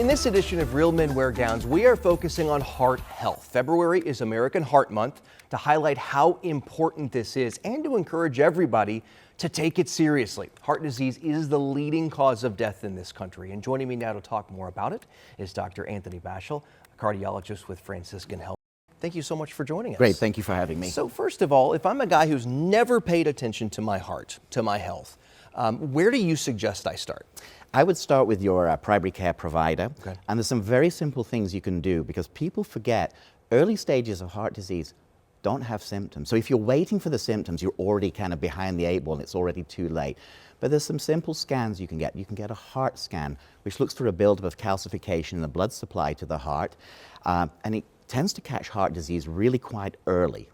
this edition of Real Men Wear Gowns, we are focusing on heart health. February is American Heart Month to highlight how important this is and to encourage everybody to take it seriously. Heart disease is the leading cause of death in this country. And joining me now to talk more about it is Dr. Anthony Bashall, a cardiologist with Franciscan Health. Thank you so much for joining us. Great, thank you for having me. So first of all, if I'm a guy who's never paid attention to my heart, to my health, where do you suggest I start? I would start with your primary care provider. Okay. And there's some very simple things you can do because people forget early stages of heart disease don't have symptoms. So if you're waiting for the symptoms, you're already kind of behind the eight ball and it's already too late. But there's some simple scans you can get. You can get a heart scan, which looks for a buildup of calcification in the blood supply to the heart. And it tends to catch heart disease really quite early.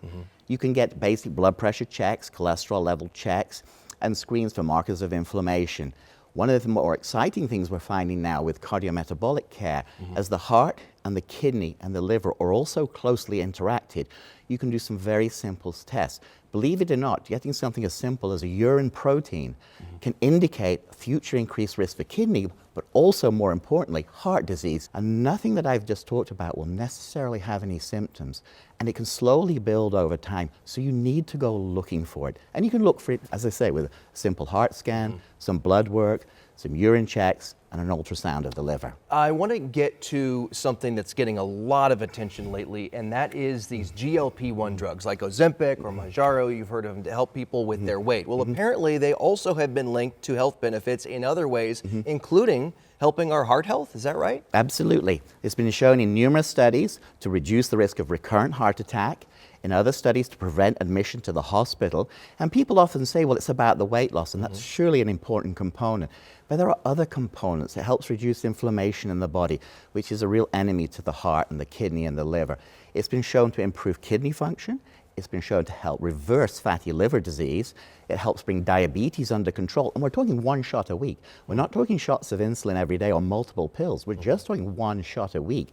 You can get basic blood pressure checks, cholesterol level checks, and screens for markers of inflammation. One of the more exciting things we're finding now with cardiometabolic care, as the heart and the kidney and the liver are also closely interacted, you can do some very simple tests. Believe it or not, getting something as simple as a urine protein can indicate future increased risk for kidney, but also more importantly, heart disease. And nothing that I've just talked about will necessarily have any symptoms. And it can slowly build over time. So you need to go looking for it. And you can look for it, as I say, with a simple heart scan, some blood work, some urine checks, and an ultrasound of the liver. I want to get to something that's getting a lot of attention lately, and that is these GLP-1 drugs like Ozempic or Mounjaro. You've heard of them to help people with their weight. Well, apparently they also have been linked to health benefits in other ways, including helping our heart health. Is that right? Absolutely. It's been shown in numerous studies to reduce the risk of recurrent heart attack, in other studies to prevent admission to the hospital. And people often say, well, it's about the weight loss, and that's surely an important component. But there are other components. It helps reduce inflammation in the body, which is a real enemy to the heart and the kidney and the liver. It's been shown to improve kidney function. It's been shown to help reverse fatty liver disease. It helps bring diabetes under control. And we're talking one shot a week. We're not talking shots of insulin every day or multiple pills. We're just talking one shot a week.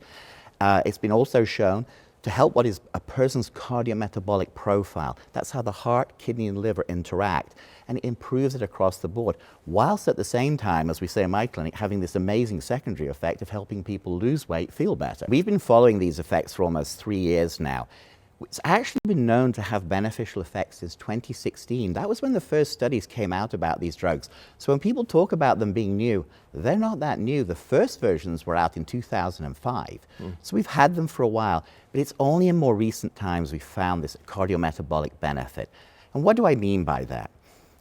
It's been also shown to help what is a person's cardiometabolic profile. That's how the heart, kidney, and liver interact. And it improves it across the board, whilst at the same time, as we say in my clinic, having this amazing secondary effect of helping people lose weight, feel better. We've been following these effects for almost 3 years now. It's actually been known to have beneficial effects since 2016. That was when the first studies came out about these drugs. So when people talk about them being new, they're not that new. The first versions were out in 2005. So we've had them for a while, but it's only in more recent times we've found this cardiometabolic benefit. And what do I mean by that?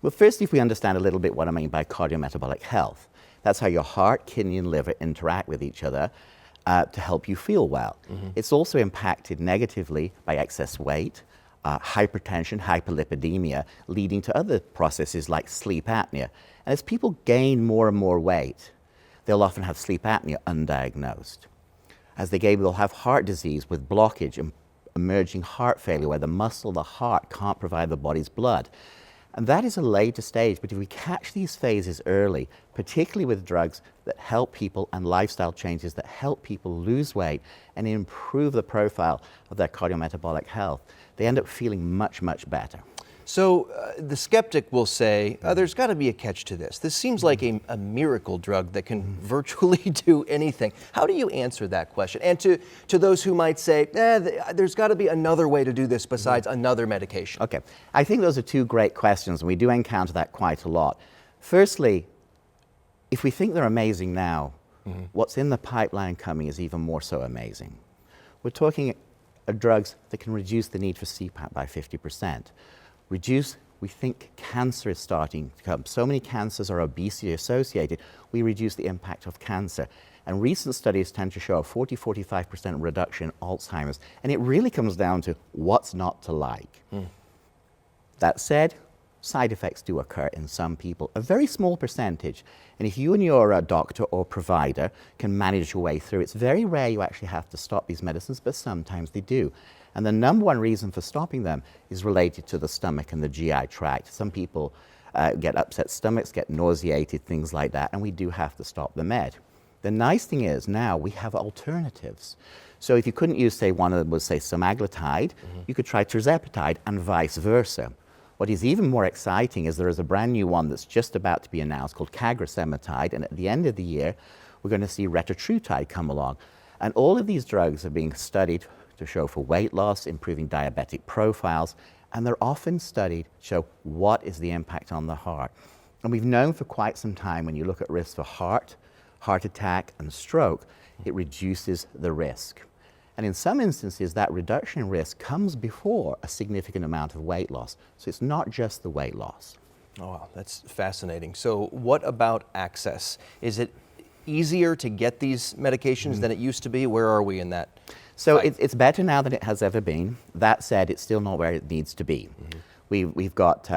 Well, first, if we understand a little bit what I mean by cardiometabolic health, that's how your heart, kidney, and liver interact with each other to help you feel well. It's also impacted negatively by excess weight, hypertension, hyperlipidemia, leading to other processes like sleep apnea. And as people gain more and more weight, they'll often have sleep apnea undiagnosed. As they gain, they'll have heart disease with blockage and emerging heart failure, where the muscle, the heart, can't provide the body's blood. And that is a later stage, but if we catch these phases early, particularly with drugs that help people and lifestyle changes that help people lose weight and improve the profile of their cardiometabolic health, they end up feeling much, much better. So the skeptic will say, there's got to be a catch to this. This seems like a miracle drug that can virtually do anything. How do you answer that question? And to those who might say, there's got to be another way to do this besides another medication. Okay, I think those are two great questions, and we do encounter that quite a lot. Firstly, if we think they're amazing now, what's in the pipeline coming is even more so amazing. We're talking drugs that can reduce the need for CPAP by 50%. We think cancer is starting to come. So many cancers are obesity associated. We reduce the impact of cancer. And recent studies tend to show a 40-45% reduction in Alzheimer's. And it really comes down to what's not to like. That said, side effects do occur in some people, a very small percentage. And if you and your doctor or provider can manage your way through, it's very rare you actually have to stop these medicines, but sometimes they do. And the number one reason for stopping them is related to the stomach and the GI tract. Some people get upset stomachs, get nauseated, things like that, and we do have to stop the med. The nice thing is now we have alternatives. So if you couldn't use, say, one of them was, say, semaglutide, you could try tirzepatide and vice versa. What is even more exciting is there is a brand new one that's just about to be announced called cagrisemitide, and at the end of the year, we're going to see retatrutide come along. And all of these drugs are being studied to show for weight loss, improving diabetic profiles, and they're often studied to show what is the impact on the heart. And we've known for quite some time when you look at risk for heart attack, and stroke, it reduces the risk. And in some instances, that reduction in risk comes before a significant amount of weight loss. So it's not just the weight loss. Oh, wow, that's fascinating. So what about access? Is it easier to get these medications than it used to be? Where are we in that? So it's better now than it has ever been. That said, it's still not where it needs to be. We've got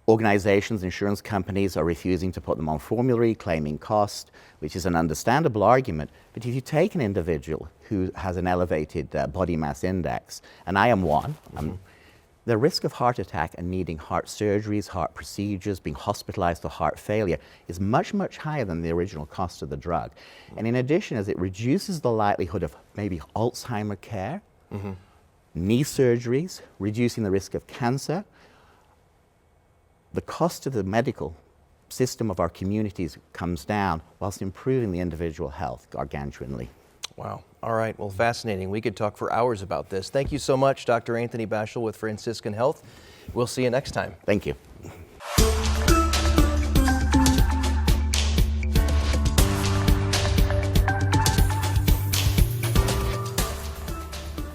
organizations, insurance companies are refusing to put them on formulary, claiming cost, which is an understandable argument. But if you take an individual who has an elevated body mass index, and I am one, the risk of heart attack and needing heart surgeries, heart procedures, being hospitalized for heart failure is much, much higher than the original cost of the drug. And in addition, as it reduces the likelihood of maybe Alzheimer care, knee surgeries, reducing the risk of cancer, the cost of the medical system of our communities comes down whilst improving the individual health gargantuanly. Wow. All right. Well, fascinating. We could talk for hours about this. Thank you so much, Dr. Anthony Bashall with Franciscan Health. We'll see you next time. Thank you.